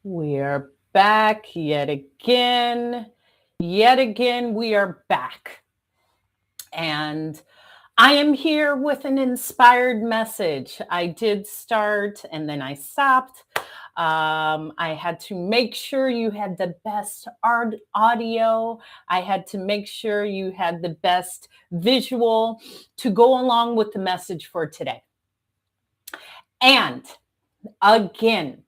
We are back yet again. Yet again, we are back. And I am here with an inspired message. I did start and then I stopped. I had to make sure you had the best audio. I had to make sure you had the best visual to go along with the message for today. And again,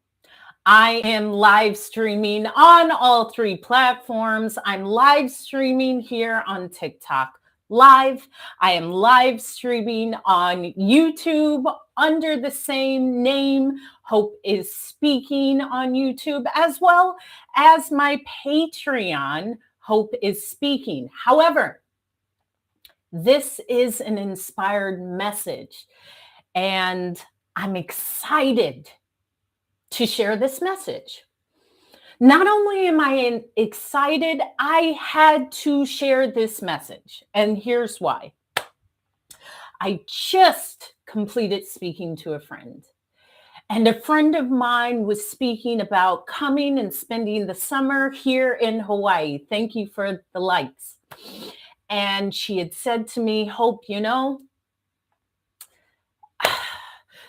I am live streaming on all three platforms. I'm live streaming here on TikTok Live. I am live streaming on YouTube under the same name, Hope is Speaking on YouTube, as well as my Patreon, Hope is Speaking. However, this is an inspired message, and I'm excited to share this message. Not only am I excited, I had to share this message. And here's why. I just completed speaking to a friend. And a friend of mine was speaking about coming and spending the summer here in Hawaii. Thank you for the likes. And she had said to me, Hope,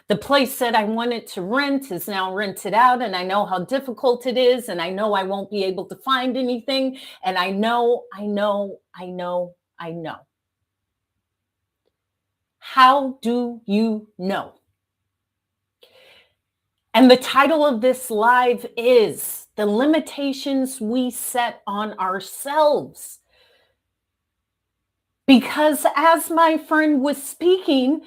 the place that I wanted to rent is now rented out, and I know how difficult it is, and I know I won't be able to find anything, and I know. How do you know? And the title of this live is The Limitations We Set on Ourselves. Because as my friend was speaking,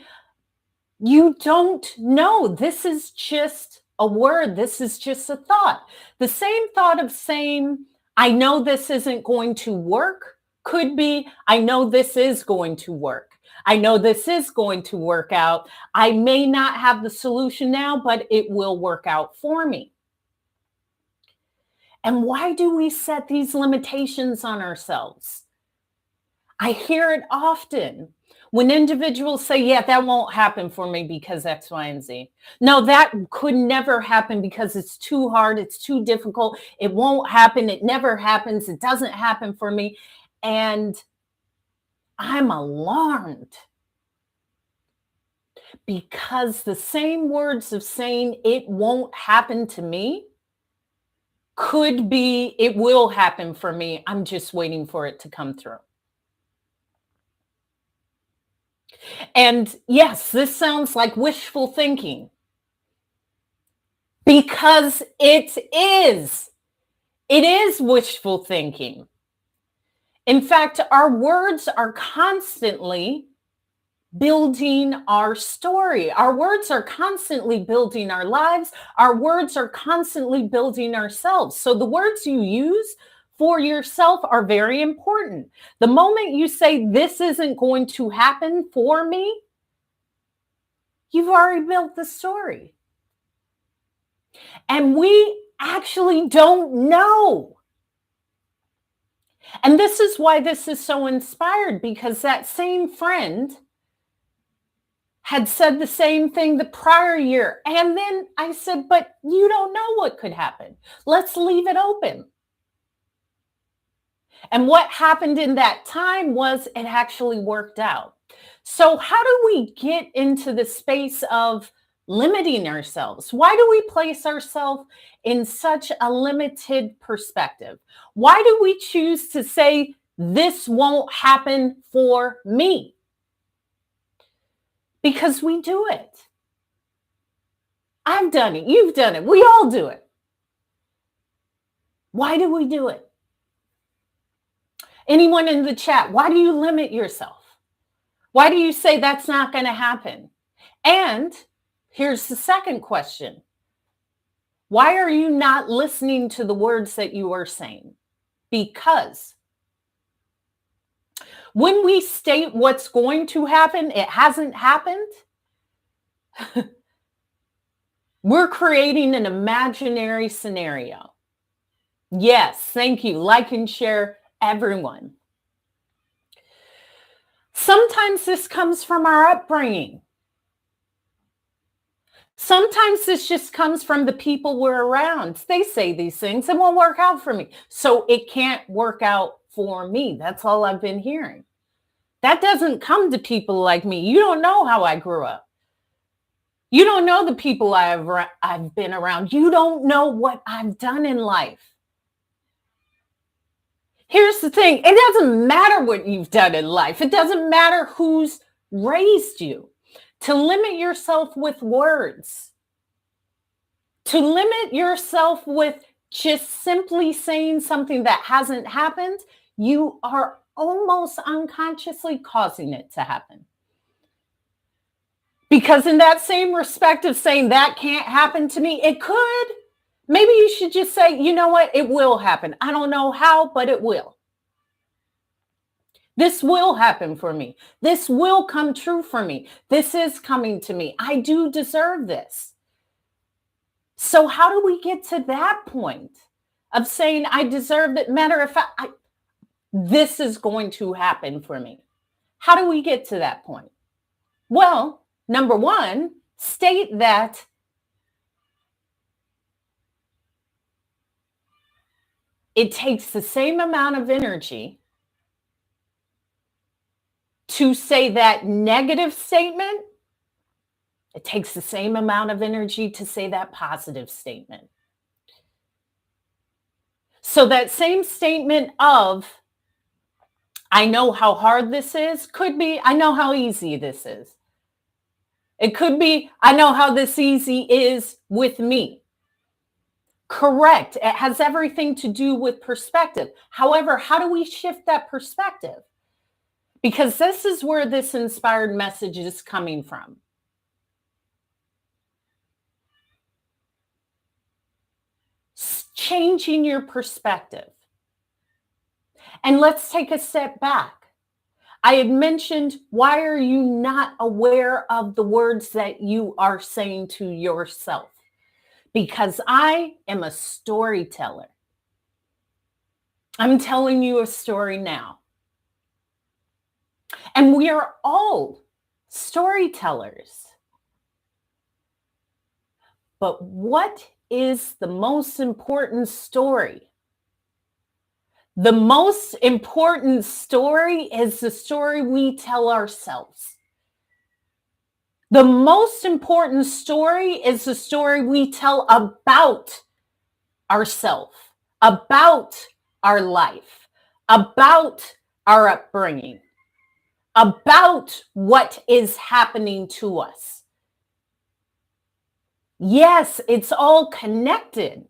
you don't know. This is just a word. This is just a thought. The same thought of saying, I know this isn't going to work could be, I know this is going to work. I know this is going to work out. I may not have the solution now, but it will work out for me. And why do we set these limitations on ourselves? I hear it often. When individuals say, yeah, that won't happen for me because X, Y, and Z. No, that could never happen because it's too hard. It's too difficult. It won't happen. It never happens. It doesn't happen for me. And I'm alarmed because the same words of saying it won't happen to me could be it will happen for me. I'm just waiting for it to come through. And yes, this sounds like wishful thinking because it is. It is wishful thinking. In fact, our words are constantly building our story. Our words are constantly building our lives. Our words are constantly building ourselves. So the words you use for yourself are very important. The moment you say, this isn't going to happen for me, you've already built the story. And we actually don't know. And this is why this is so inspired, because that same friend had said the same thing the prior year. And then I said, but you don't know what could happen. Let's leave it open. And what happened in that time was it actually worked out. So how do we get into the space of limiting ourselves? Why do we place ourselves in such a limited perspective? Why do we choose to say, this won't happen for me? Because we do it. I've done it. You've done it. We all do it. Why do we do it? Anyone in the chat, why do you limit yourself? Why do you say that's not going to happen? And here's the second question. Why are you not listening to the words that you are saying? Because when we state what's going to happen, it hasn't happened. We're creating an imaginary scenario. Yes, thank you. Like and share, everyone. Sometimes this comes from our upbringing. Sometimes this just comes from the people we're around. They say these things, it won't work out for me. So it can't work out for me. That's all I've been hearing. That doesn't come to people like me. You don't know how I grew up. You don't know the people I've been around. You don't know what I've done in life. Here's the thing. It doesn't matter what you've done in life. It doesn't matter who's raised you. To limit yourself with words, to limit yourself with just simply saying something that hasn't happened, you are almost unconsciously causing it to happen. Because in that same respect of saying that can't happen to me, it could. Maybe you should just say, you know what? It will happen. I don't know how, but it will. This will happen for me. This will come true for me. This is coming to me. I do deserve this. So how do we get to that point of saying I deserve it? Matter of fact, this is going to happen for me. How do we get to that point? Well, number one, state that it takes the same amount of energy to say that negative statement. It takes the same amount of energy to say that positive statement. So that same statement of, I know how hard this is, could be, I know how easy this is. It could be, I know how this easy is with me. Correct. It has everything to do with perspective. However, how do we shift that perspective? Because this is where this inspired message is coming from. Changing your perspective. And let's take a step back. I had mentioned, why are you not aware of the words that you are saying to yourself? Because I am a storyteller. I'm telling you a story now. And we are all storytellers. But what is the most important story? The most important story is the story we tell ourselves. The most important story is the story we tell about ourselves, about our life, about our upbringing, about what is happening to us. Yes, it's all connected.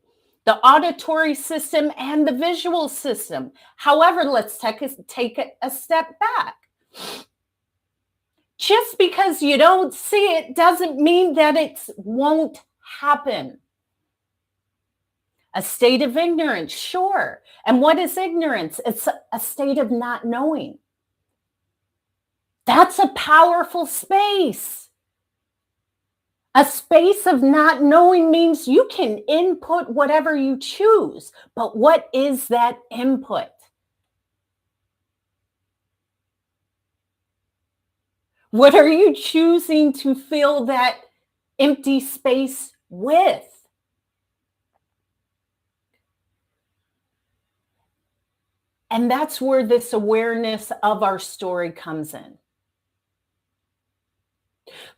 The auditory system and the visual system. However, let's take a step back. Just because you don't see it doesn't mean that it won't happen. A state of ignorance, sure. And what is ignorance? It's a state of not knowing. That's a powerful space. A space of not knowing means you can input whatever you choose, but what is that input? What are you choosing to fill that empty space with? And that's where this awareness of our story comes in.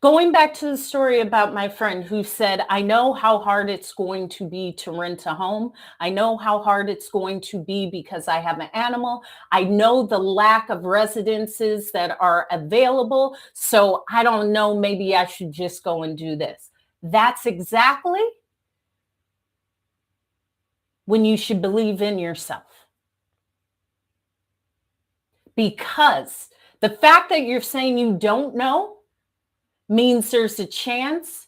Going back to the story about my friend who said, I know how hard it's going to be to rent a home. I know how hard it's going to be because I have an animal. I know the lack of residences that are available. So I don't know, maybe I should just go and do this. That's exactly when you should believe in yourself. Because the fact that you're saying you don't know means there's a chance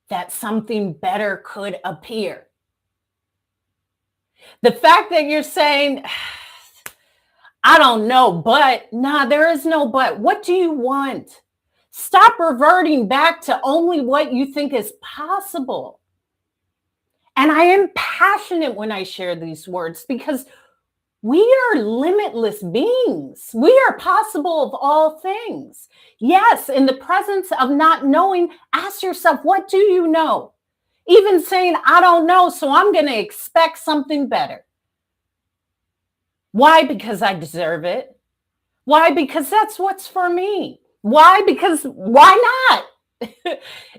that something better could appear. The fact that you're saying, I don't know, but there is no but. What do you want? Stop reverting back to only what you think is possible. And I am passionate when I share these words because We are limitless beings. We are possible of all things. Yes, in the presence of not knowing, ask yourself, what do you know? Even saying, I don't know, so I'm going to expect something better. Why? Because I deserve it. Why? Because that's what's for me. Why? Because why not?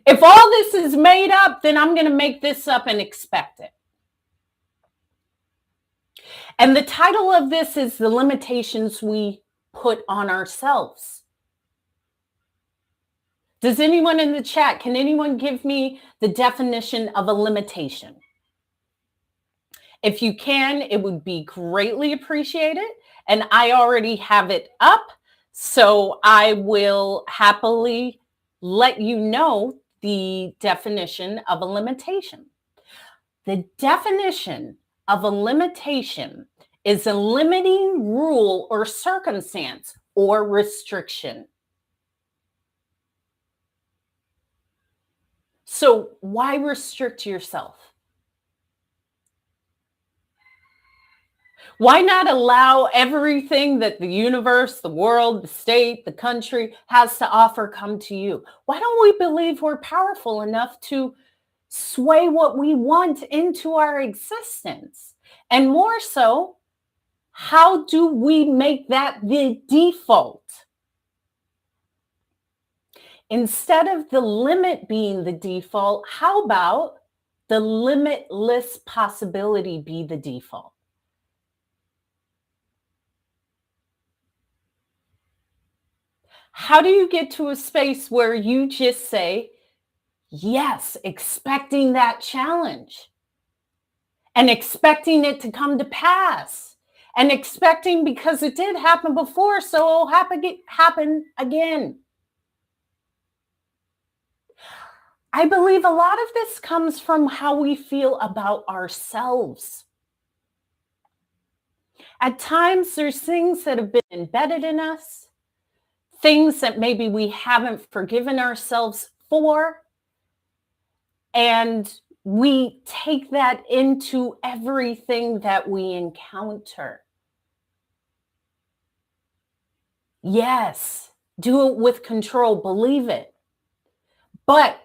If all this is made up, then I'm going to make this up and expect it. And the title of this is The Limitations We Put on Ourselves. Does anyone in the chat, can anyone give me the definition of a limitation? If you can, it would be greatly appreciated. And I already have it up, so I will happily let you know the definition of a limitation. The definition of a limitation is a limiting rule or circumstance or restriction. So why restrict yourself? Why not allow everything that the universe, the world, the state, the country has to offer come to you? Why don't we believe we're powerful enough to sway what we want into our existence? And more so, how do we make that the default? Instead of the limit being the default, how about the limitless possibility be the default? How do you get to a space where you just say, yes, expecting that challenge and expecting it to come to pass and expecting because it did happen before, so it'll happen again? I believe a lot of this comes from how we feel about ourselves. At times, there's things that have been embedded in us, things that maybe we haven't forgiven ourselves for, and we take that into everything that we encounter. Yes, do it with control, believe it. But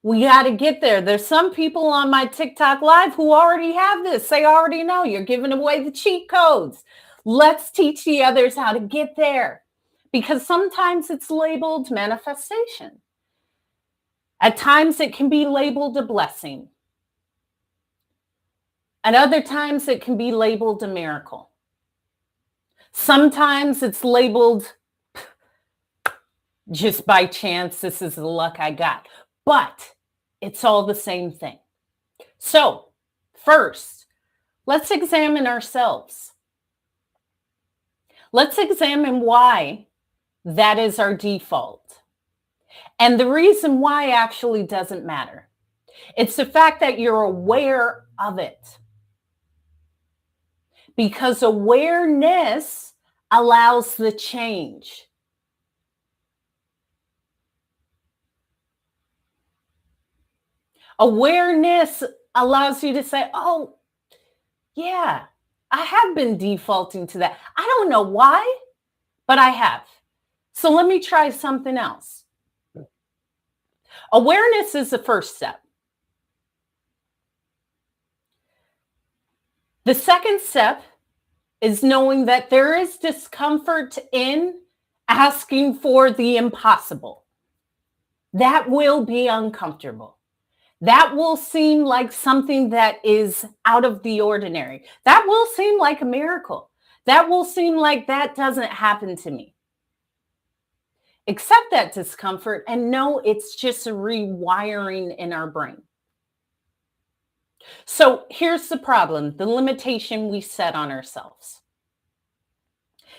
we got to get there. There's some people on my TikTok live who already have this. They already know. You're giving away the cheat codes. Let's teach the others how to get there. Because sometimes it's labeled manifestation. At times it can be labeled a blessing. At other times it can be labeled a miracle. Sometimes it's labeled just by chance, this is the luck I got. But it's all the same thing. So first, let's examine ourselves. Let's examine why that is our default. And the reason why actually doesn't matter. It's the fact that you're aware of it. Because awareness allows the change. Awareness allows you to say, oh, yeah, I have been defaulting to that. I don't know why, but I have. So let me try something else. Awareness is the first step. The second step is knowing that there is discomfort in asking for the impossible. That will be uncomfortable. That will seem like something that is out of the ordinary. That will seem like a miracle. That will seem like that doesn't happen to me. Accept that discomfort and know it's just a rewiring in our brain. So here's the problem, the limitation we set on ourselves.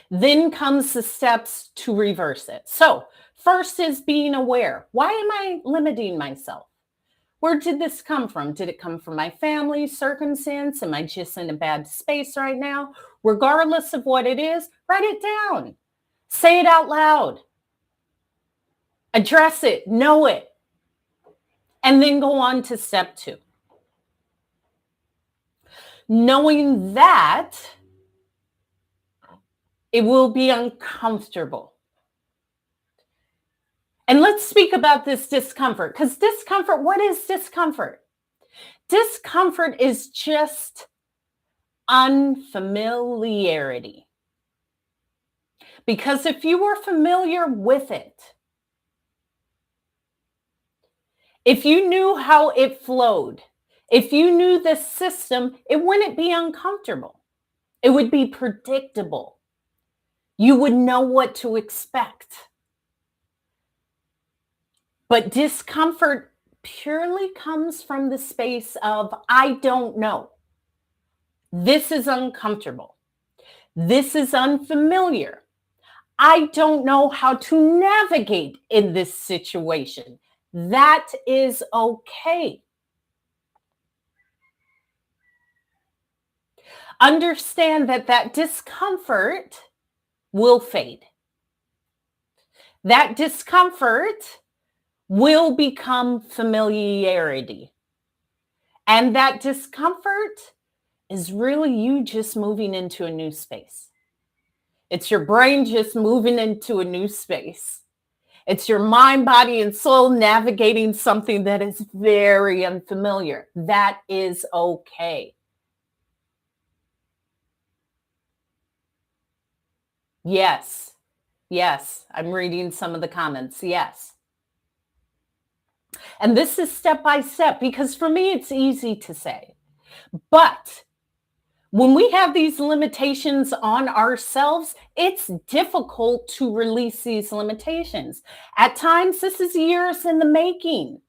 Then comes the steps to reverse it. So first is being aware. Why am I limiting myself? Where did this come from? Did it come from my family, circumstance? Am I just in a bad space right now? Regardless of what it is, write it down. Say it out loud. Address it, know it. And then go on to step 2. Knowing that It will be uncomfortable. And let's speak about this discomfort, because discomfort, what is discomfort? Discomfort is just unfamiliarity. Because if you were familiar with it, if you knew how it flowed, if you knew the system, it wouldn't be uncomfortable. It would be predictable. You would know what to expect. But discomfort purely comes from the space of, I don't know. This is uncomfortable. This is unfamiliar. I don't know how to navigate in this situation. That is okay. Understand that discomfort will fade. That discomfort will become familiarity. And that discomfort is really you just moving into a new space. It's your brain just moving into a new space. It's your mind, body, and soul navigating something that is very unfamiliar. That is okay. Yes. Yes. I'm reading some of the comments. Yes. And this is step by step, because for me, it's easy to say. But when we have these limitations on ourselves, it's difficult to release these limitations. At times, this is years in the making.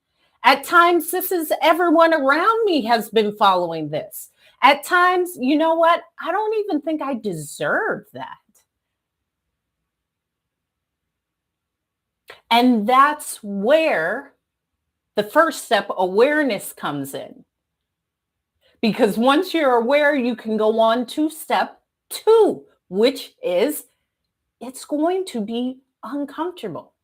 At times, this is everyone around me has been following this. At times, you know what? I don't even think I deserve that. And that's where the first step, awareness, comes in. Because once you're aware, you can go on to step 2, which is it's going to be uncomfortable.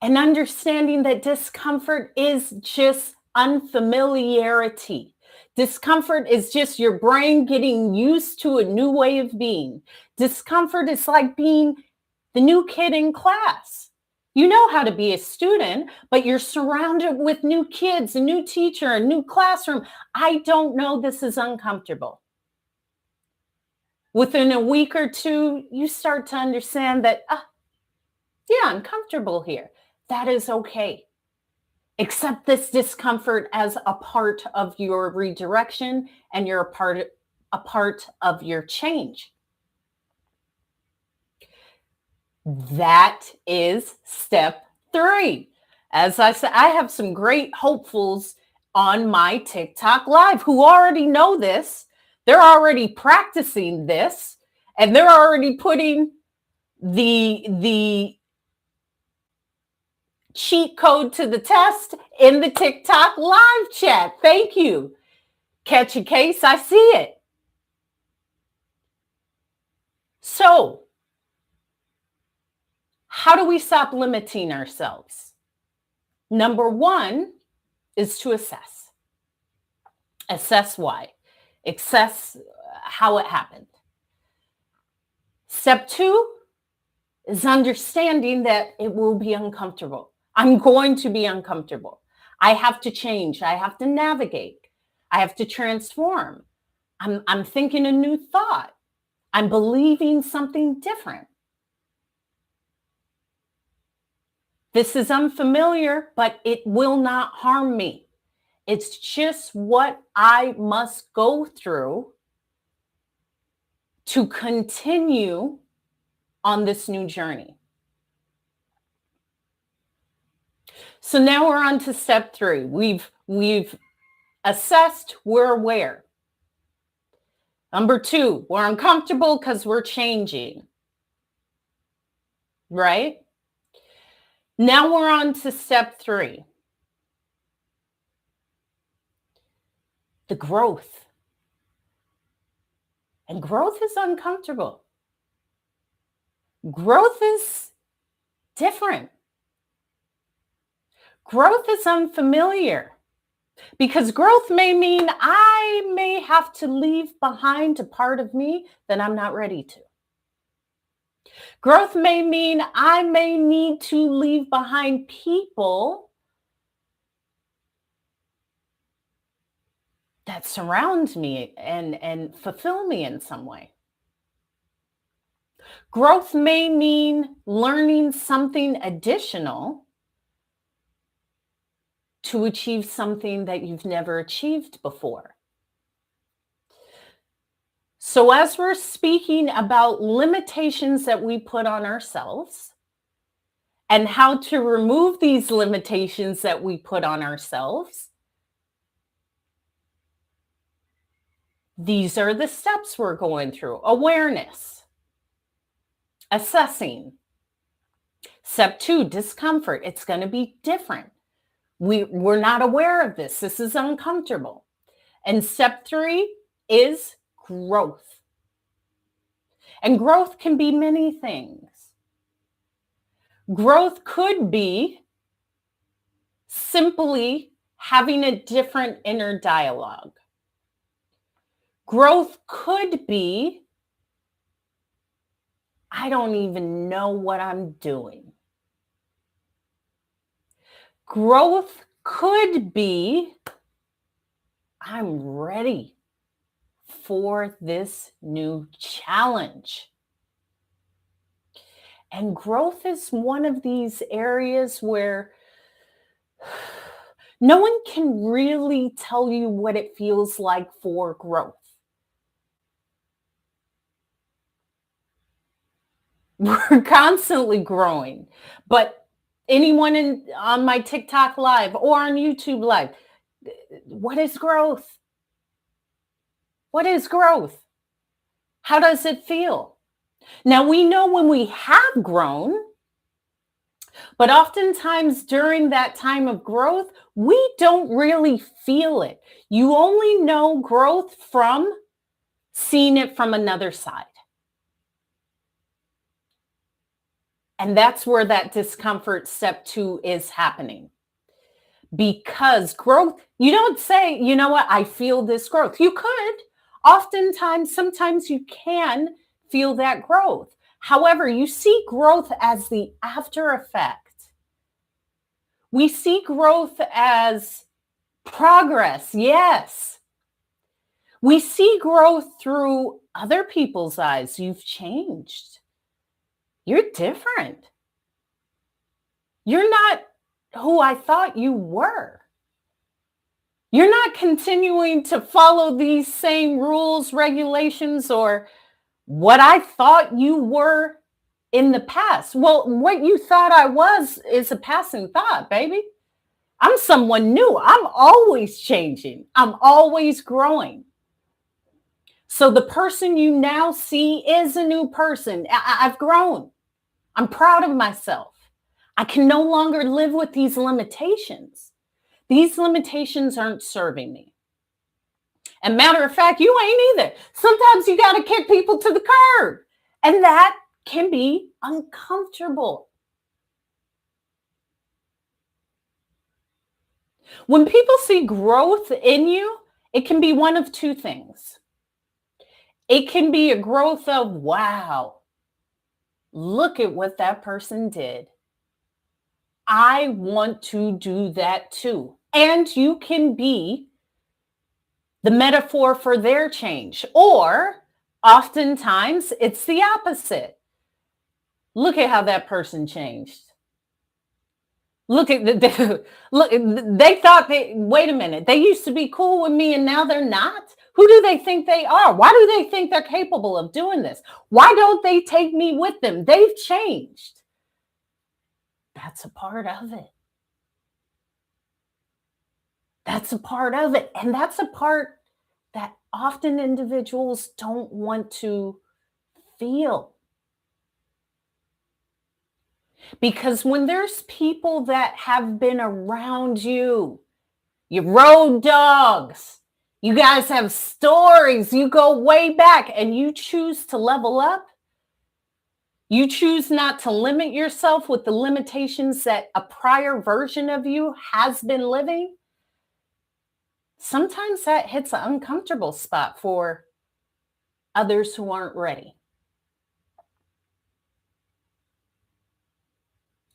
And understanding that discomfort is just unfamiliarity. Discomfort is just your brain getting used to a new way of being. Discomfort is like being the new kid in class. You know how to be a student, but you're surrounded with new kids, a new teacher, a new classroom. I don't know, this is uncomfortable. Within a week or two, you start to understand that, yeah, I'm comfortable here. That is okay. Accept this discomfort as a part of your redirection, and you're a part of your change. That is step 3. As I said, I have some great hopefuls on my TikTok Live who already know this. They're already practicing this, and they're already putting the cheat code to the test in the TikTok Live chat. Thank you. Catch a case, I see it. So, how do we stop limiting ourselves? Number 1 is to assess. Assess why. Assess how it happened. Step 2 is understanding that it will be uncomfortable. I'm going to be uncomfortable. I have to change. I have to navigate. I have to transform. I'm thinking a new thought. I'm believing something different. This is unfamiliar, but it will not harm me. It's just what I must go through to continue on this new journey. So now we're on to step 3. We've assessed, we're aware. Number 2, we're uncomfortable because we're changing. Right? Now we're on to step 3. The growth. And growth is uncomfortable. Growth is different. Growth is unfamiliar. Because growth may mean I may have to leave behind a part of me that I'm not ready to. Growth may mean I may need to leave behind people that surround me and fulfill me in some way. Growth may mean learning something additional to achieve something that you've never achieved before. So, as we're speaking about limitations that we put on ourselves and how to remove these limitations that we put on ourselves, these are the steps we're going through: awareness, assessing. Step 2, discomfort. It's going to be different. We're not aware of this. This is uncomfortable. And step 3 is growth. And growth can be many things. Growth could be simply having a different inner dialogue. Growth could be, I don't even know what I'm doing. Growth could be, I'm ready for this new challenge. And growth is one of these areas where no one can really tell you what it feels like for growth. We're constantly growing, but anyone on my TikTok live or on YouTube live, what is growth? What is growth? How does it feel? Now, we know when we have grown, but oftentimes during that time of growth, we don't really feel it. You only know growth from seeing it from another side. And that's where that discomfort step 2 is happening. Because growth, you don't say, you know what, I feel this growth. You could. Oftentimes, sometimes you can feel that growth. However, you see growth as the after effect. We see growth as progress, yes. We see growth through other people's eyes. You've changed. You're different. You're not who I thought you were. You're not continuing to follow these same rules, regulations, or what I thought you were in the past. Well, what you thought I was is a passing thought, baby. I'm someone new. I'm always changing. I'm always growing. So the person you now see is a new person. I've grown. I'm proud of myself. I can no longer live with these limitations. These limitations aren't serving me. And matter of fact, you ain't either. Sometimes you got to kick people to the curb. And that can be uncomfortable. When people see growth in you, it can be one of two things. It can be a growth of, wow, look at what that person did. I want to do that too. And you can be the metaphor for their change. Or oftentimes it's the opposite. Look at how that person changed. Look at look. They thought wait a minute. They used to be cool with me, and now they're not. Who do they think they are? Why do they think they're capable of doing this? Why don't they take me with them? They've changed. That's a part of it. That's a part of it, and that's a part that often individuals don't want to feel. Because when there's people that have been around you, your road dogs, you guys have stories, you go way back, and you choose to level up, you choose not to limit yourself with the limitations that a prior version of you has been living, sometimes that hits an uncomfortable spot for others who aren't ready.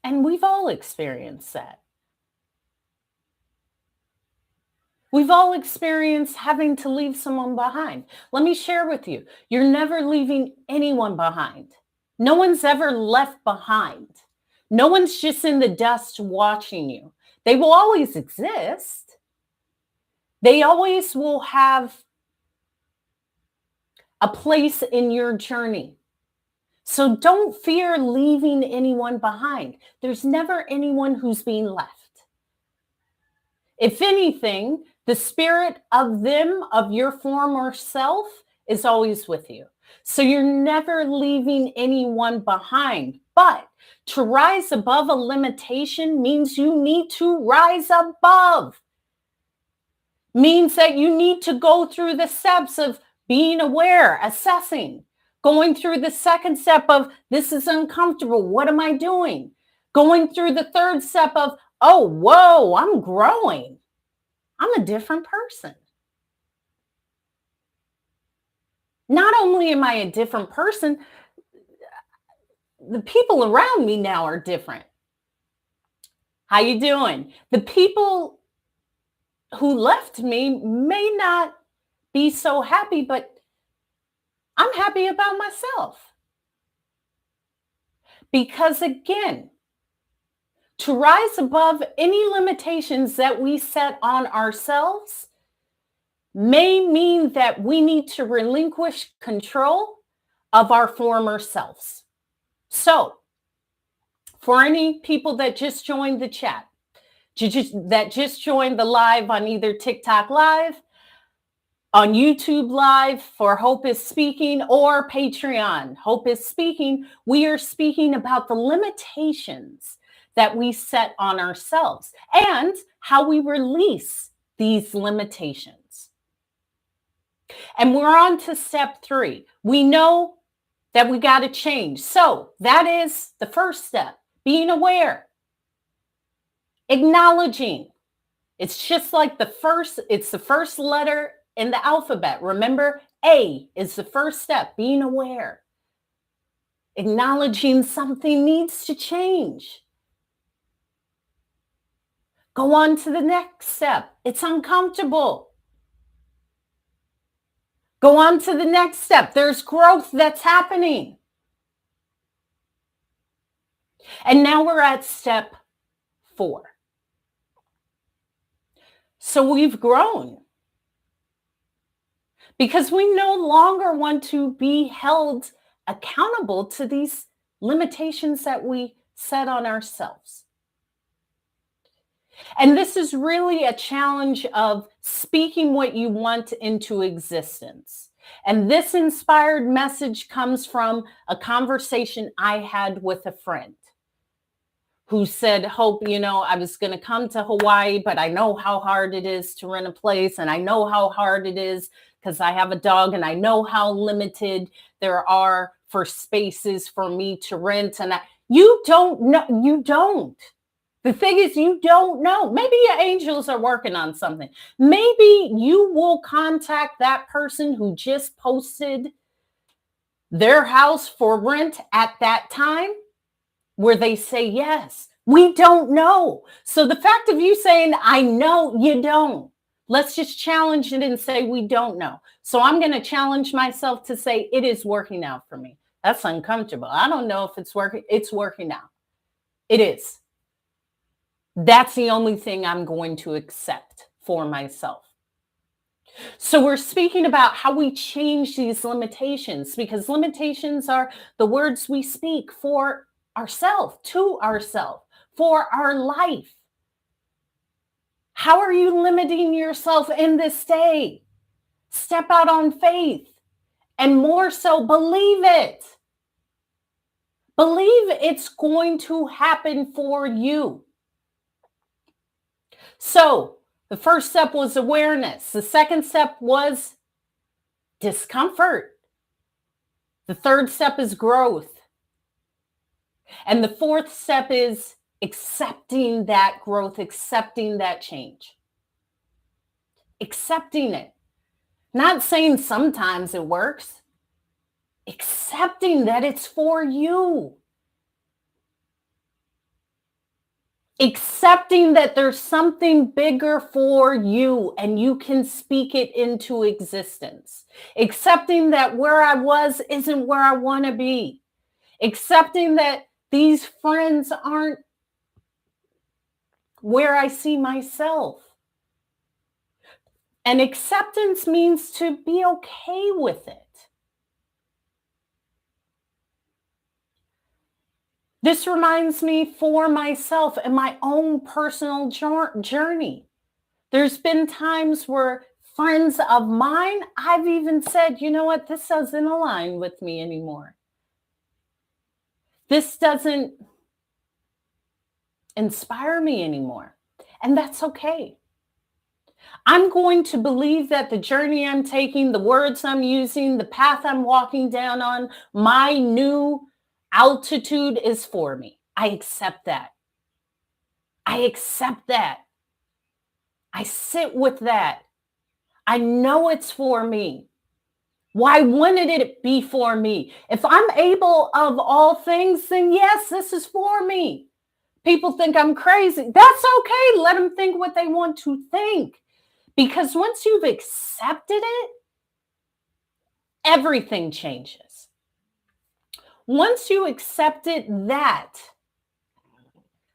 And we've all experienced that. We've all experienced having to leave someone behind. Let me share with you, you're never leaving anyone behind. No one's ever left behind. No one's just in the dust watching you. They will always exist. They always will have a place in your journey. So don't fear leaving anyone behind. There's never anyone who's being left. If anything, the spirit of them, of your former self, is always with you. So you're never leaving anyone behind. But to rise above a limitation means you need to rise above. Means that you need to go through the steps of being aware, assessing, going through the second step of this is uncomfortable. What am I doing? Going through the third step of, oh, whoa, I'm growing. I'm a different person. Not only am I a different person, the people around me now are different. How you doing? The people who left me may not be so happy, but I'm happy about myself. Because again, to rise above any limitations that we set on ourselves may mean that we need to relinquish control of our former selves. So, for any people that just joined the chat, that just joined the live on either TikTok Live, on YouTube Live for Hope is Speaking, or Patreon, Hope is Speaking, we are speaking about the limitations that we set on ourselves and how we release these limitations. And we're on to step 3. We know that we got to change. So that is the first step, being aware, acknowledging. It's just like it's the first letter in the alphabet. Remember, A is the first step, being aware. Acknowledging something needs to change. Go on to the next step. It's uncomfortable. Go on to the next step. There's growth that's happening. And now we're at step 4. So we've grown because we no longer want to be held accountable to these limitations that we set on ourselves. And this is really a challenge of speaking what you want into existence. And this inspired message comes from a conversation I had with a friend who said, Hope, I was going to come to Hawaii, but I know how hard it is to rent a place. And I know how hard it is because I have a dog, and I know how limited there are for spaces for me to rent. And you don't know. You don't. The thing is, you don't know. Maybe your angels are working on something. Maybe you will contact that person who just posted their house for rent at that time where they say yes. We don't know. So the fact of you saying, I know, you don't. Let's just challenge it and say we don't know. So I'm going to challenge myself to say it is working out for me. That's uncomfortable. I don't know if it's working. It's working out. It is. That's the only thing I'm going to accept for myself. So we're speaking about how we change these limitations, because limitations are the words we speak for ourselves, to ourselves, for our life. How are you limiting yourself in this day? Step out on faith, and more so, believe it. Believe it's going to happen for you. So the first step was awareness. The second step was discomfort. The third step is growth. And the fourth step is accepting that growth, accepting that change. Accepting it. Not saying sometimes it works. Accepting that it's for you. Accepting that there's something bigger for you and you can speak it into existence. Accepting that where I was isn't where I want to be. Accepting that these friends aren't where I see myself. And acceptance means to be okay with it. This reminds me for myself and my own personal journey. There's been times where friends of mine, I've even said, you know what, this doesn't align with me anymore. This doesn't inspire me anymore. And that's okay. I'm going to believe that the journey I'm taking, the words I'm using, the path I'm walking down on, my new altitude is for me. I accept that. I accept that. I sit with that. I know it's for me. Why wouldn't it be for me? If I'm able of all things, then yes, this is for me. People think I'm crazy. That's okay. Let them think what they want to think. Because once you've accepted it, everything changes. Once you accepted that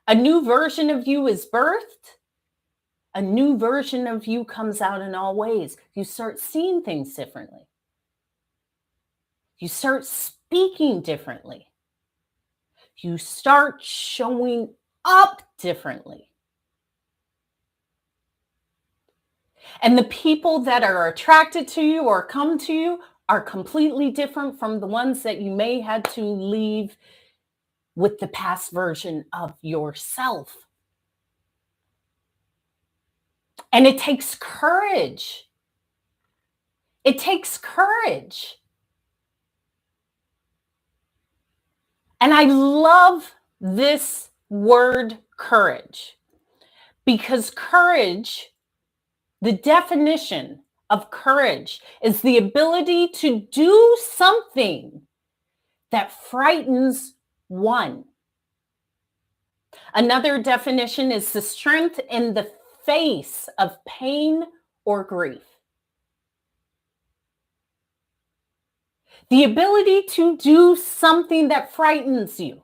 a new version of you is birthed, a new version of you comes out in all ways. You start seeing things differently. You start speaking differently. You start showing up differently. And the people that are attracted to you or come to you are completely different from the ones that you may had to leave with the past version of yourself. And it takes courage. It takes courage. And I love this word courage, because courage, the definition of courage is the ability to do something that frightens one. Another definition is the strength in the face of pain or grief. The ability to do something that frightens you.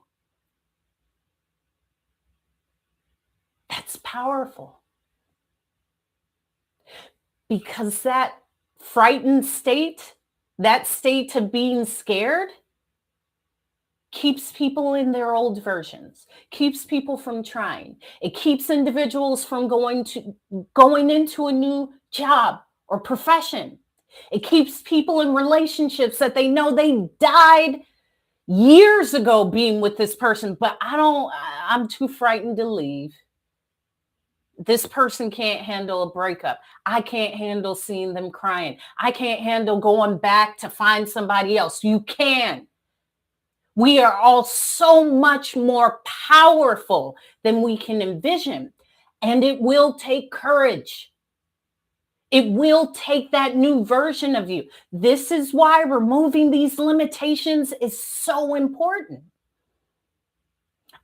That's powerful. Because that frightened state, that state of being scared, keeps people in their old versions, keeps people from trying. It keeps individuals from going into a new job or profession. It keeps people in relationships that they know they died years ago being with this person, but I'm too frightened to leave. This person can't handle a breakup. I can't handle seeing them crying. I can't handle going back to find somebody else. You can. We are all so much more powerful than we can envision. And it will take courage. It will take that new version of you. This is why removing these limitations is so important.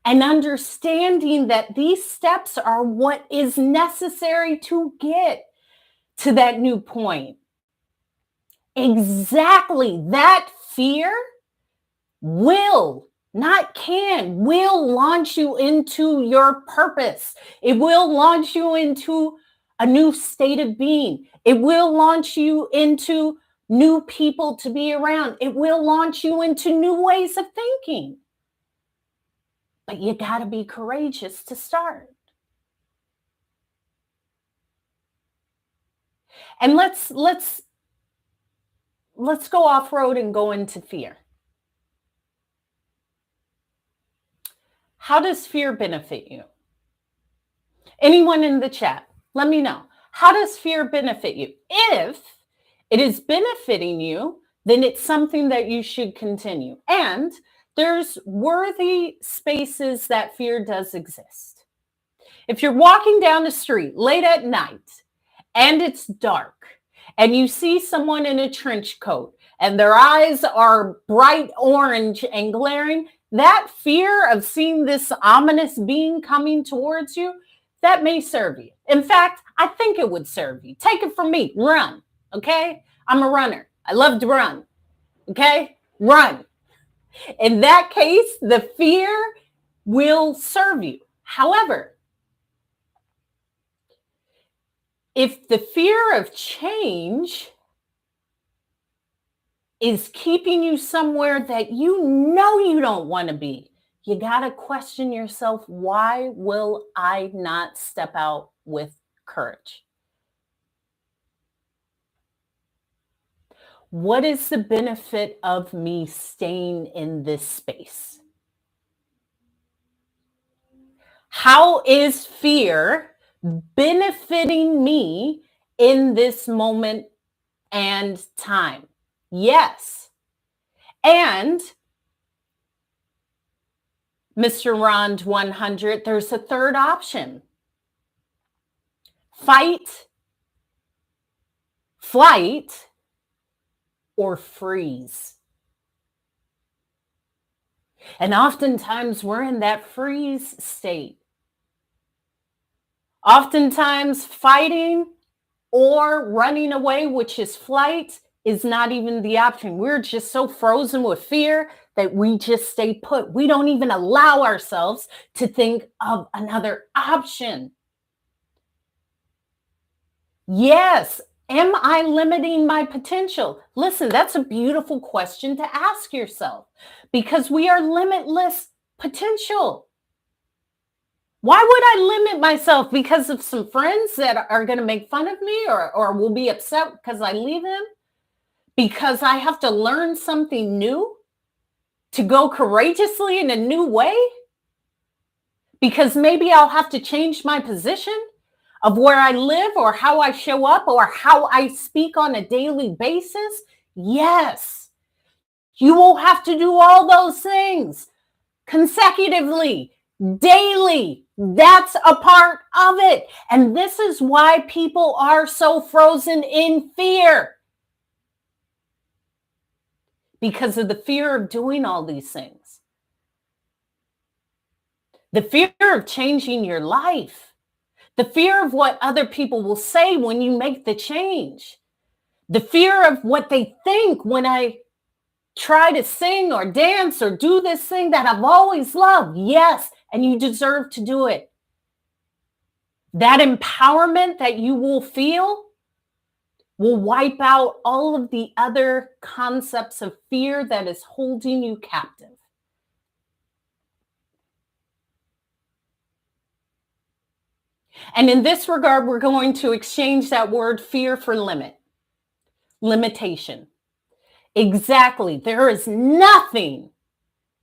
And understanding that these steps are what is necessary to get to that new point. Exactly. That fear will launch you into your purpose. It will launch you into a new state of being. It will launch you into new people to be around. It will launch you into new ways of thinking. But you got to be courageous to start. And let's go off-road and go into fear. How does fear benefit you? Anyone in the chat, let me know. How does fear benefit you? If it is benefiting you, then it's something that you should continue. And there's worthy spaces that fear does exist. If you're walking down the street late at night and it's dark, and you see someone in a trench coat and their eyes are bright orange and glaring, that fear of seeing this ominous being coming towards you, that may serve you. In fact, I think it would serve you. Take it from me, run, okay? I'm a runner. I love to run, okay? Run. In that case, the fear will serve you. However, if the fear of change is keeping you somewhere that you know you don't want to be, you got to question yourself, why will I not step out with courage? What is the benefit of me staying in this space? How is fear benefiting me in this moment and time? Yes. And Mr. Rond 100, there's a third option. Fight, flight, or freeze. And oftentimes we're in that freeze state. Oftentimes fighting or running away, which is flight, is not even the option. We're just so frozen with fear that we just stay put. We don't even allow ourselves to think of another option. Yes. Am I limiting my potential? Listen, that's a beautiful question to ask yourself, because we are limitless potential. Why would I limit myself because of some friends that are going to make fun of me or will be upset because I leave them? Because I have to learn something new to go courageously in a new way? Because maybe I'll have to change my position of where I live or how I show up or how I speak on a daily basis? Yes. You will have to do all those things consecutively, daily. That's a part of it. And this is why people are so frozen in fear. Because of the fear of doing all these things. The fear of changing your life. The fear of what other people will say when you make the change. The fear of what they think when I try to sing or dance or do this thing that I've always loved. Yes, and you deserve to do it. That empowerment that you will feel will wipe out all of the other concepts of fear that is holding you captive. And in this regard, we're going to exchange that word fear for limit, limitation. Exactly. There is nothing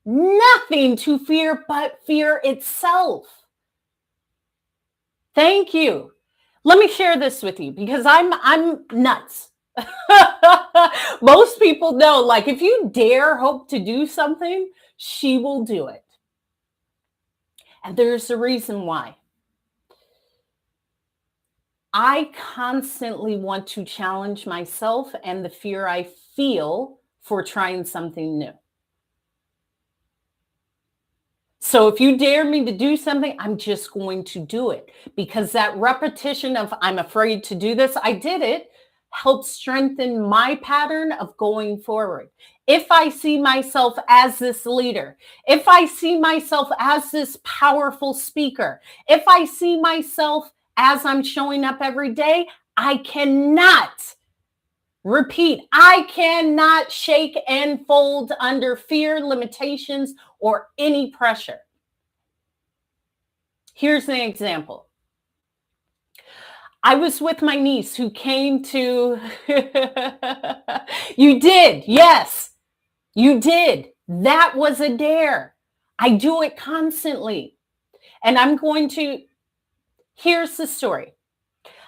to fear but fear itself. Thank you. Let me share this with you because I'm nuts. Most people know, like, if you dare Hope to do something, she will do it. And there's a reason why. I constantly want to challenge myself and the fear I feel for trying something new. So if you dare me to do something, I'm just going to do it, because that repetition of I'm afraid to do this, I did it, helps strengthen my pattern of going forward. If I see myself as this leader, if I see myself as this powerful speaker, if I see myself as I'm showing up every day, I cannot I cannot shake and fold under fear, limitations, or any pressure. Here's an example. I was with my niece who came to, you did, yes, you did. That was a dare. I do it constantly. And here's the story.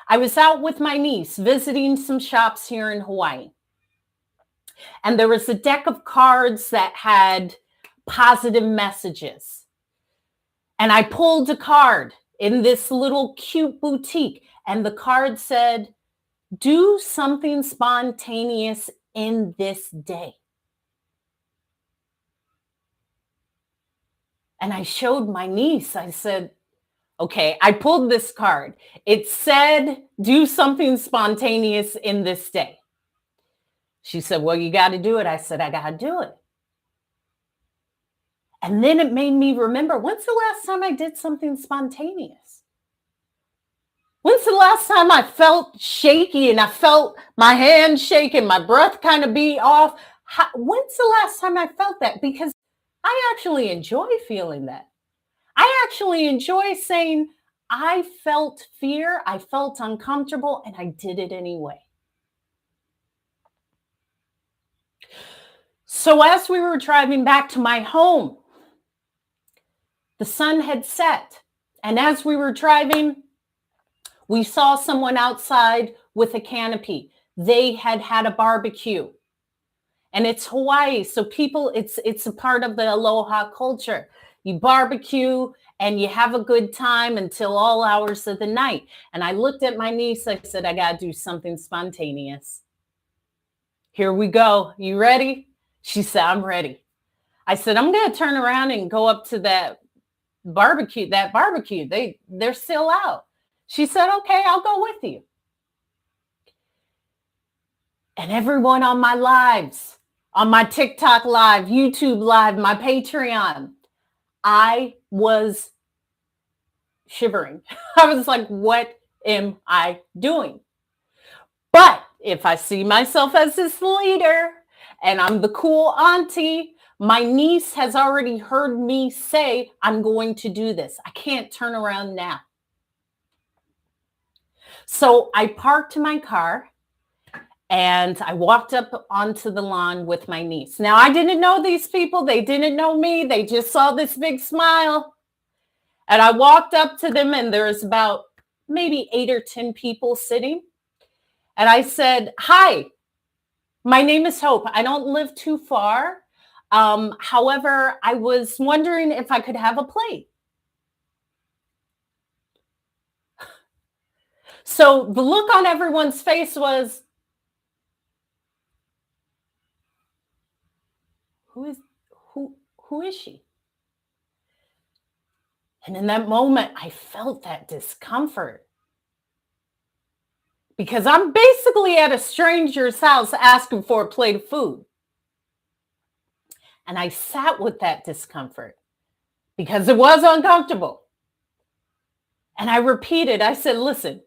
I was out with my niece visiting some shops here in Hawaii. And there was a deck of cards that had positive messages. And I pulled a card in this little cute boutique. And the card said, do something spontaneous in this day. And I showed my niece, I said, okay, I pulled this card. It said, do something spontaneous in this day. She said, well, you got to do it. I said, I got to do it. And then it made me remember, when's the last time I did something spontaneous? When's the last time I felt shaky and I felt my hands shaking, my breath kind of be off? When's the last time I felt that? Because I actually enjoy feeling that. I actually enjoy saying, I felt fear, I felt uncomfortable, and I did it anyway. So as we were driving back to my home, the sun had set. And as we were driving, we saw someone outside with a canopy. They had had a barbecue. And it's Hawaii, so people, it's a part of the aloha culture. You barbecue and you have a good time until all hours of the night. And I looked at my niece, I said, I gotta do something spontaneous. Here we go. You ready? She said, I'm ready. I said, I'm gonna turn around and go up to that barbecue. They're still out. She said, okay, I'll go with you. And everyone on my lives, on my TikTok live, YouTube live, my Patreon, I was shivering. I was like, what am I doing? But if I see myself as this leader and I'm the cool auntie, my niece has already heard me say, I'm going to do this. I can't turn around now. So I parked my car and I walked up onto the lawn with my niece. Now, I didn't know these people. They didn't know me. They just saw this big smile. And I walked up to them and there's about maybe 8 or 10 people sitting. And I said, hi, my name is Hope. I don't live too far. However, I was wondering if I could have a plate. So the look on everyone's face was, who is she? And in that moment, I felt that discomfort. Because I'm basically at a stranger's house asking for a plate of food. And I sat with that discomfort because it was uncomfortable. And I repeated, I said, listen,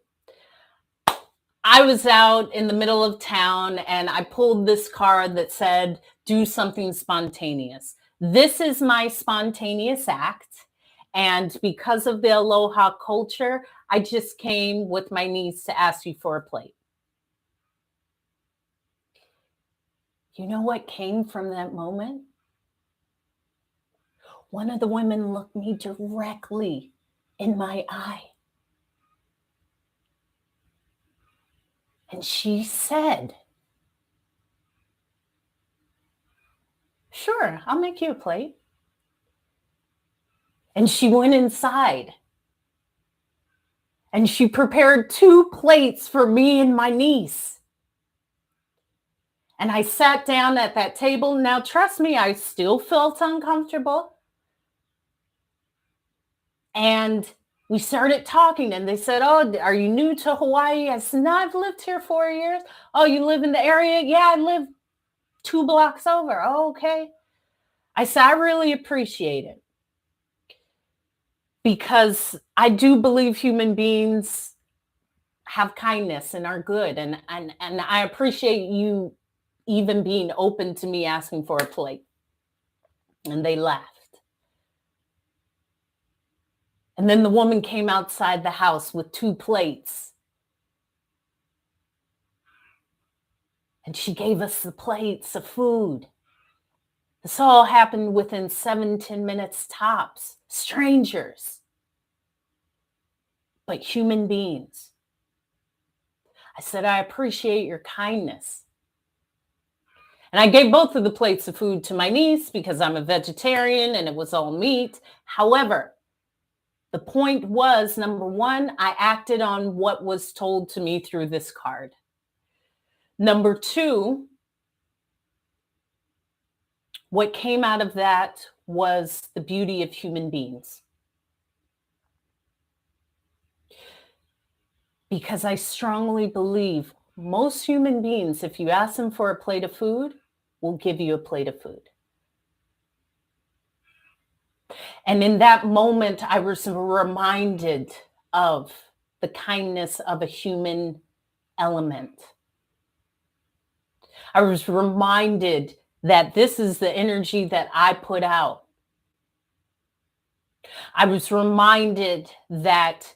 I was out in the middle of town and I pulled this card that said, do something spontaneous. This is my spontaneous act. And because of the aloha culture, I just came with my niece to ask you for a plate. You know what came from that moment? One of the women looked me directly in my eye. And she said, sure, I'll make you a plate. And she went inside. And she prepared 2 plates for me and my niece. And I sat down at that table. Now, trust me, I still felt uncomfortable. And we started talking and they said, oh, are you new to Hawaii? I said, no, I've lived here 4 years. Oh, you live in the area? Yeah, I live 2 blocks over. Oh, okay. I said, I really appreciate it. Because I do believe human beings have kindness and are good. And I appreciate you even being open to me asking for a plate. And they laughed. And then the woman came outside the house with 2 plates. And she gave us the plates of food. This all happened within 7-10 minutes tops. Strangers, but human beings. I said, I appreciate your kindness. And I gave both of the plates of food to my niece because I'm a vegetarian and it was all meat. However, The point was, number one, I acted on what was told to me through this card. Number two, what came out of that was the beauty of human beings. Because I strongly believe most human beings, if you ask them for a plate of food, will give you a plate of food. And in that moment, I was reminded of the kindness of a human element. I was reminded that this is the energy that I put out. I was reminded that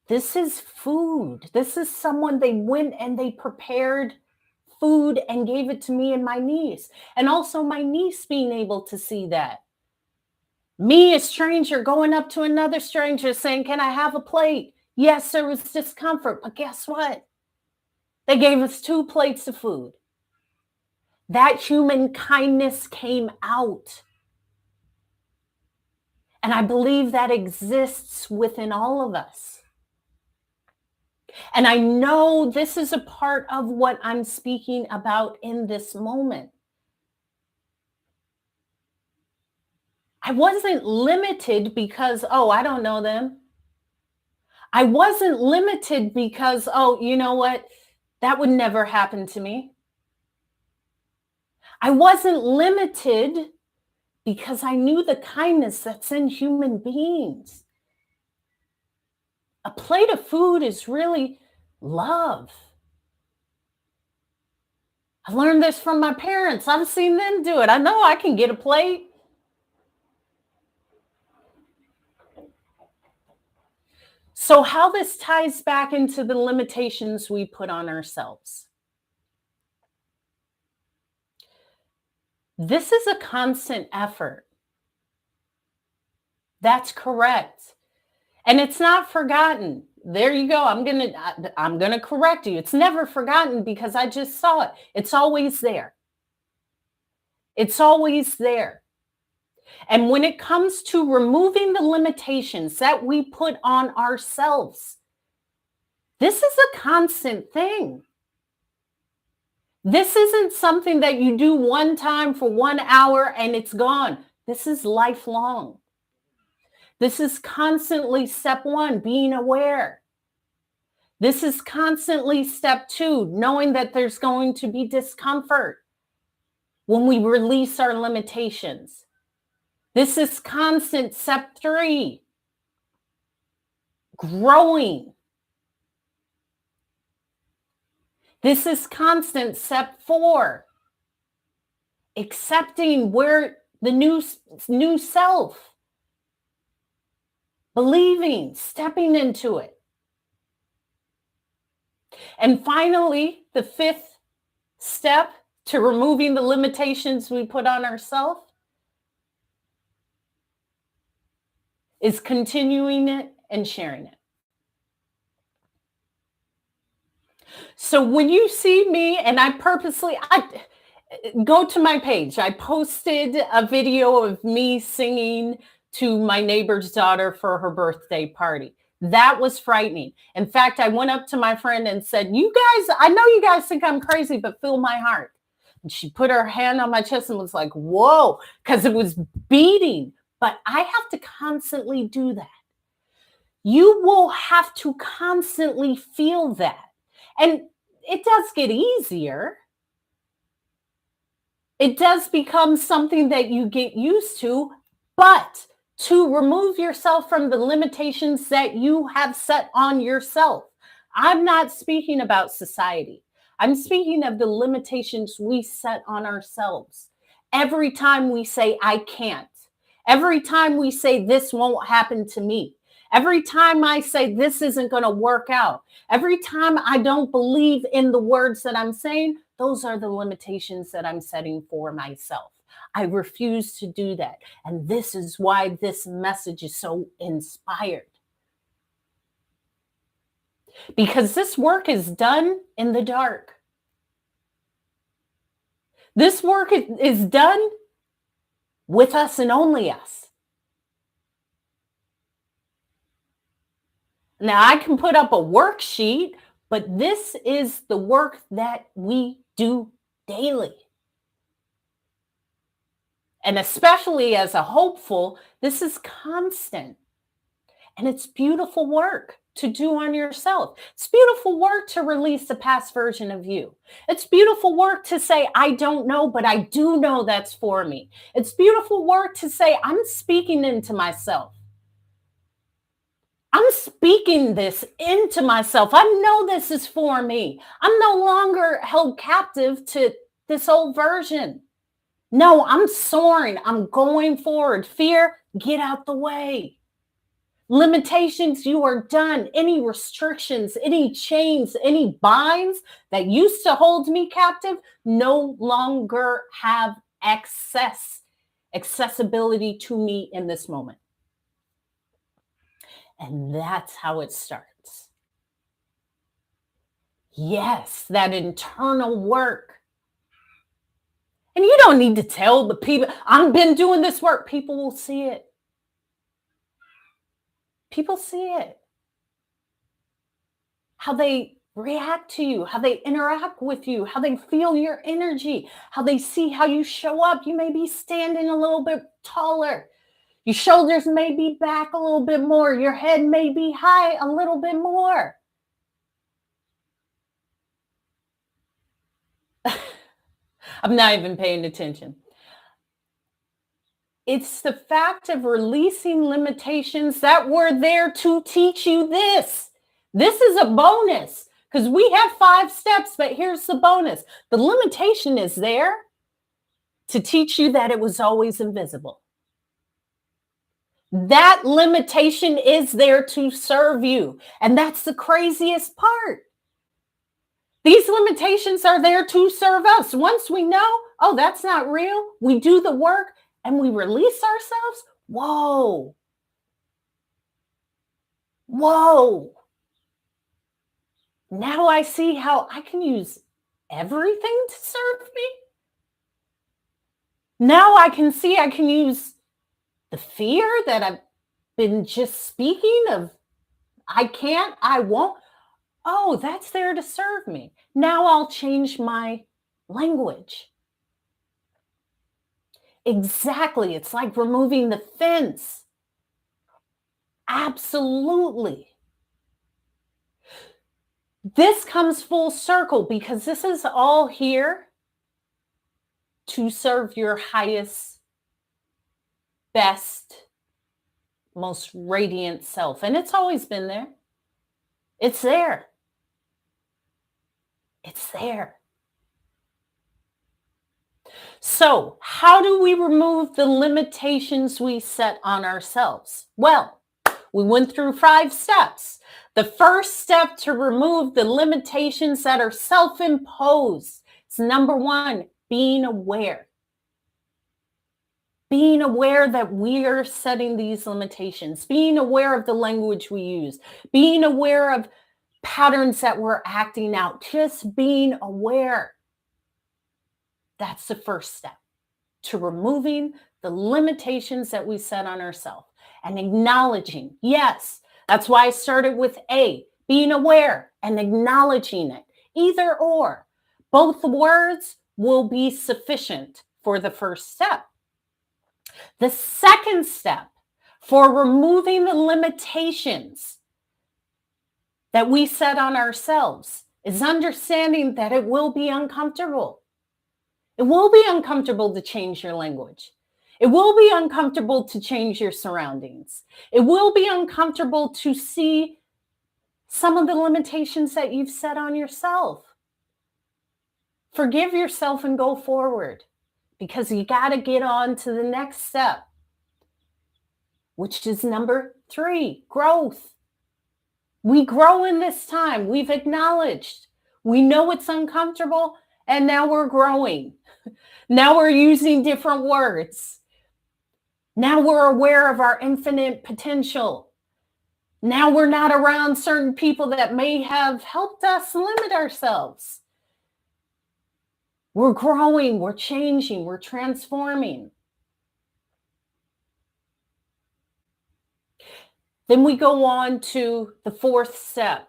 this is food. This is someone, they went and they prepared food and gave it to me and my niece. And also my niece being able to see that. Me, a stranger, going up to another stranger saying, "Can I have a plate?" Yes, there was discomfort, but guess what? They gave us 2 plates of food. That human kindness came out. And I believe that exists within all of us. And I know this is a part of what I'm speaking about in this moment. I wasn't limited because, oh, I don't know them. I wasn't limited because, oh, you know what? That would never happen to me. I wasn't limited because I knew the kindness that's in human beings. A plate of food is really love. I learned this from my parents. I've seen them do it. I know I can get a plate. So, how this ties back into the limitations we put on ourselves. This is a constant effort. That's correct. And it's not forgotten. There you go. I'm going to correct you. It's never forgotten because I just saw it. It's always there. It's always there. And when it comes to removing the limitations that we put on ourselves, this is a constant thing. This isn't something that you do one time for 1 hour and it's gone. This is lifelong. This is constantly step 1, being aware. This is constantly step 2, knowing that there's going to be discomfort when we release our limitations. This is constant step 3, growing. This is constant step 4, accepting where the new self, believing, stepping into it. And finally, the 5th step to removing the limitations we put on ourselves is continuing it and sharing it. So when you see me, and I go to my page, I posted a video of me singing to my neighbor's daughter for her birthday party. That was frightening. In fact, I went up to my friend and said, "You guys, I know you guys think I'm crazy, but feel my heart." And she put her hand on my chest and was like, "Whoa," because it was beating. But I have to constantly do that. You will have to constantly feel that. And it does get easier. It does become something that you get used to, but to remove yourself from the limitations that you have set on yourself. I'm not speaking about society. I'm speaking of the limitations we set on ourselves. Every time we say, "I can't," every time we say, "This won't happen to me," every time I say, "This isn't going to work out," every time I don't believe in the words that I'm saying, those are the limitations that I'm setting for myself. I refuse to do that. And this is why this message is so inspired. Because this work is done in the dark. This work is done with us and only us. Now, I can put up a worksheet, but this is the work that we do daily. And especially as a hopeful, this is constant. And it's beautiful work to do on yourself. It's beautiful work to release the past version of you. It's beautiful work to say, I don't know, but I do know that's for me. It's beautiful work to say, I'm speaking into myself. I'm speaking this into myself. I know this is for me. I'm no longer held captive to this old version. No, I'm soaring. I'm going forward. Fear, get out the way. Limitations, you are done. Any restrictions, any chains, any binds that used to hold me captive no longer have accessibility to me in this moment. And that's how it starts. Yes, that internal work. And you don't need to tell the people, I've been doing this work. People will see it. People see it. How they react to you, how they interact with you, how they feel your energy, how they see how you show up. You may be standing a little bit taller. Your shoulders may be back a little bit more. Your head may be high a little bit more. I'm not even paying attention. It's the fact of releasing limitations that were there to teach you this. This is a bonus because we have 5 steps, but here's the bonus. The limitation is there to teach you that it was always invisible. That limitation is there to serve you. And that's the craziest part. These limitations are there to serve us. Once we know, oh, that's not real, we do the work and we release ourselves. Whoa. Whoa. Now I see how I can use everything to serve me. Now I can see I can use the fear that I've been just speaking of, I can't, I won't. Oh, that's there to serve me. Now I'll change my language. Exactly. It's like removing the fence. Absolutely. This comes full circle because this is all here to serve your highest, best, most radiant self. And it's always been there. It's there. It's there. So, how do we remove the limitations we set on ourselves? Well, we went through 5 steps. The first step to remove the limitations that are self-imposed is number 1, being aware. Being aware that we are setting these limitations, being aware of the language we use, being aware of patterns that we're acting out, just being aware. That's the first step to removing the limitations that we set on ourselves and acknowledging. Yes, that's why I started with A, being aware and acknowledging it. Either or, both words will be sufficient for the first step. The second step for removing the limitations that we set on ourselves is understanding that it will be uncomfortable. It will be uncomfortable to change your language. It will be uncomfortable to change your surroundings. It will be uncomfortable to see some of the limitations that you've set on yourself. Forgive yourself and go forward because you got to get on to the next step, which is number 3, growth. We grow in this time. We've acknowledged. We know it's uncomfortable, and now we're growing. Now we're using different words. Now we're aware of our infinite potential. Now we're not around certain people that may have helped us limit ourselves. We're growing, we're changing, we're transforming. Then we go on to the fourth step,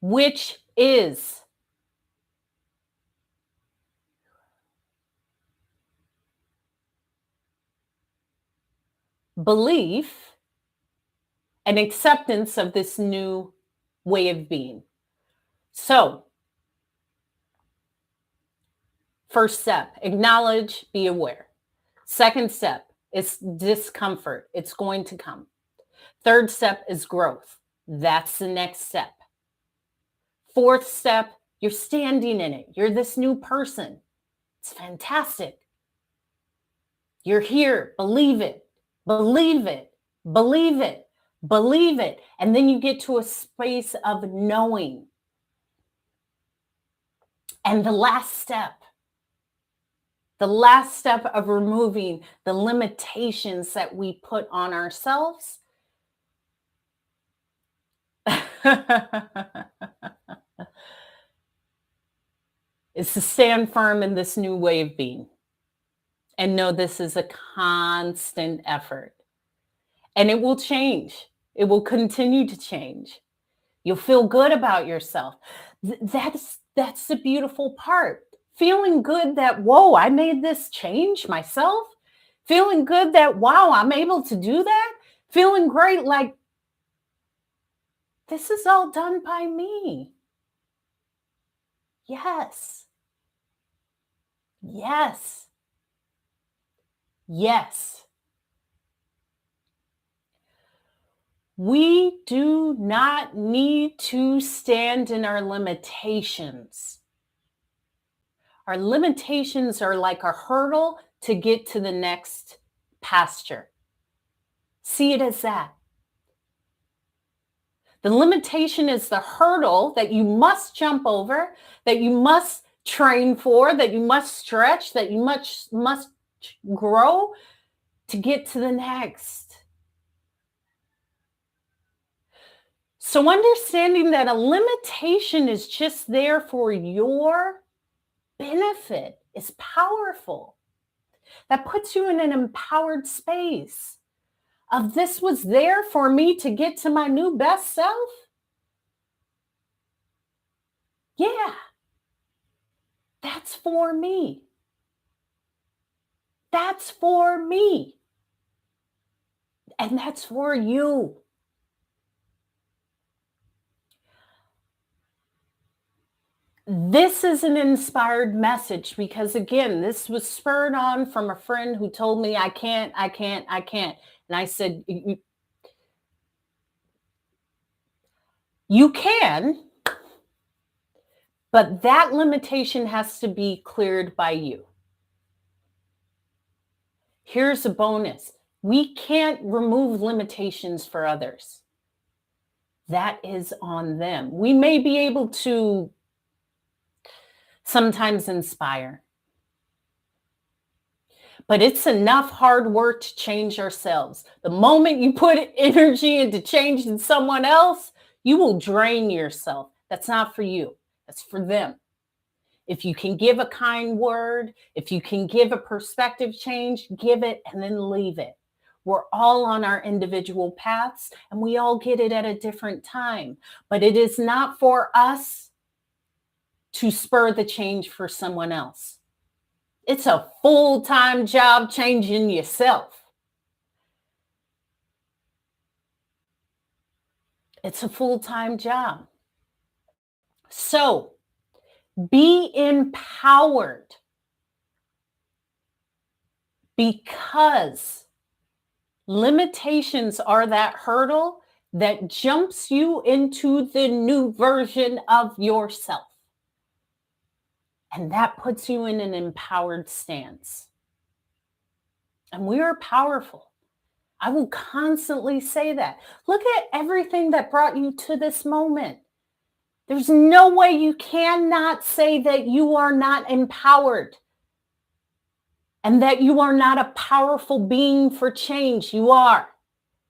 which is belief and acceptance of this new way of being. So, first step, acknowledge, be aware. Second step is discomfort. It's going to come. Third step is growth. That's the next step. Fourth step, you're standing in it. You're this new person. It's fantastic. You're here. Believe it. Believe it. Believe it. Believe it. And then you get to a space of knowing. And the last step of removing the limitations that we put on ourselves is to stand firm in this new way of being and know this is a constant effort. And it will change. It will continue to change. You'll feel good about yourself. That's the beautiful part. Feeling good that, whoa, I made this change myself. Feeling good that, wow, I'm able to do that. Feeling great like, this is all done by me. Yes. Yes. Yes. We do not need to stand in our limitations. Our limitations are like a hurdle to get to the next pasture. See it as that. The limitation is the hurdle that you must jump over, that you must train for, that you must stretch, that you must grow to get to the next. So understanding that a limitation is just there for your benefit is powerful. That puts you in an empowered space of this was there for me to get to my new best self. Yeah, that's for me. That's for me. And that's for you. This is an inspired message because, again, this was spurred on from a friend who told me, I can't. And I said, you can, but that limitation has to be cleared by you. Here's a bonus. We can't remove limitations for others. That is on them. We may be able to sometimes inspire, but it's enough hard work to change ourselves. The moment you put energy into changing someone else, you will drain yourself. That's not for you. That's for them. If you can give a kind word, if you can give a perspective change, give it and then leave it. We're all on our individual paths and we all get it at a different time. But it is not for us to spur the change for someone else. It's a full-time job changing yourself. It's a full-time job. So be empowered because limitations are that hurdle that jumps you into the new version of yourself. And that puts you in an empowered stance. And we are powerful. I will constantly say that. Look at everything that brought you to this moment. There's no way you cannot say that you are not empowered and that you are not a powerful being for change. You are.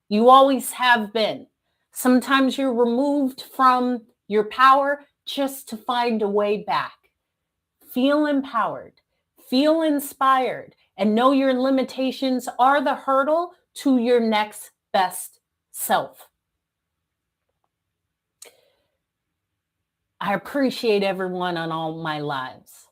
You always have been. Sometimes you're removed from your power just to find a way back. Feel empowered, feel inspired, and know your limitations are the hurdle to your next best self. I appreciate everyone on all my lives.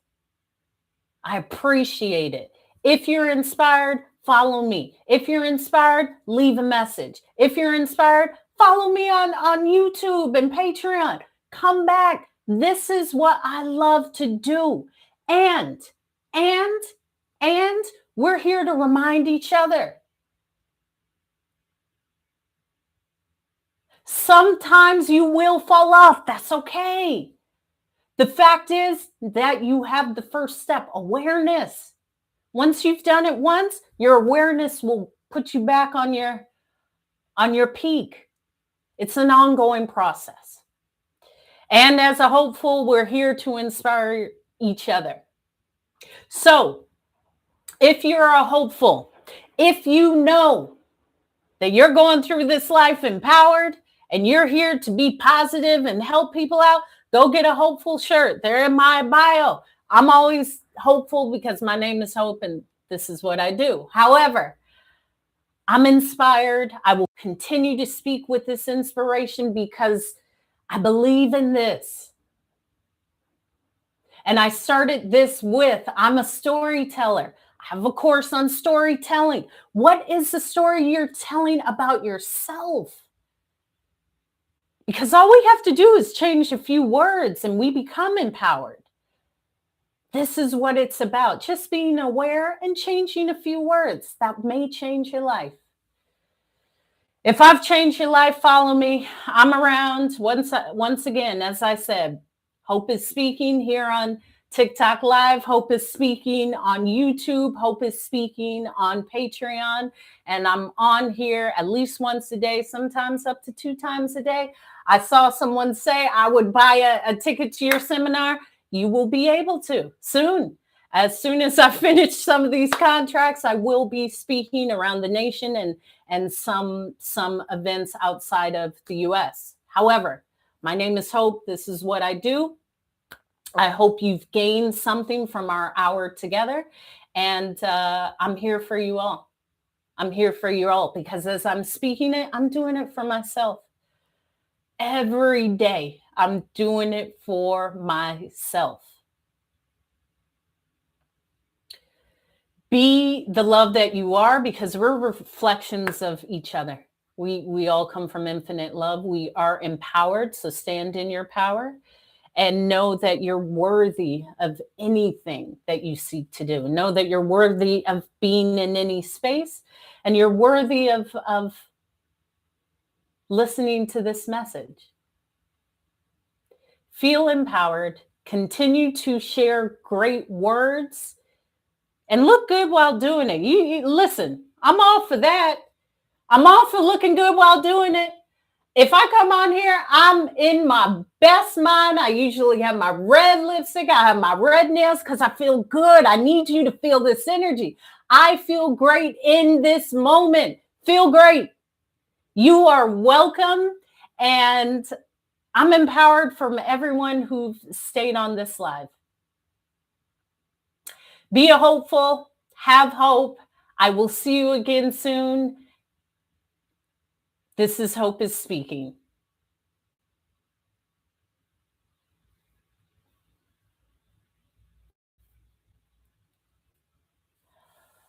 I appreciate it. If you're inspired, follow me. If you're inspired, leave a message. If you're inspired, follow me on YouTube and Patreon. Come back. This is what I love to do. And we're here to remind each other. Sometimes you will fall off. That's okay. The fact is that you have the first step, awareness. Once you've done it once, your awareness will put you back on your peak. It's an ongoing process. And as a hopeful, we're here to inspire each other. So, if you're a hopeful, if you know that you're going through this life empowered and you're here to be positive and help people out, go get a hopeful shirt. They're in my bio. I'm always hopeful because my name is Hope and this is what I do. However, I'm inspired. I will continue to speak with this inspiration because I believe in this. And I started this with, I'm a storyteller. I have a course on storytelling. What is the story you're telling about yourself? Because all we have to do is change a few words and we become empowered. This is what it's about. Just being aware and changing a few words that may change your life. If I've changed your life, follow me. I'm around. Once again, as I said, Hope is speaking here on TikTok Live. Hope is speaking on YouTube. Hope is speaking on Patreon. And I'm on here at least once a day, sometimes up to 2 times a day. I saw someone say I would buy a ticket to your seminar. You will be able to soon. As soon as I finish some of these contracts, I will be speaking around the nation and some events outside of the US. However, my name is Hope. This is what I do. I hope you've gained something from our hour together. And I'm here for you all. I'm here for you all because as I'm speaking it, I'm doing it for myself. Every day, I'm doing it for myself. Be the love that you are because we're reflections of each other. We all come from infinite love. We are empowered, so stand in your power and know that you're worthy of anything that you seek to do. Know that you're worthy of being in any space and you're worthy of listening to this message. Feel empowered. Continue to share great words. And look good while doing it. You listen, I'm all for that. I'm all for looking good while doing it. If I come on here, I'm in my best mind. I usually have my red lipstick. I have my red nails because I feel good. I need you to feel this energy. I feel great in this moment. Feel great. You are welcome. And I'm empowered from everyone who's stayed on this live. Be a hopeful, have hope. I will see you again soon. This is Hope is speaking.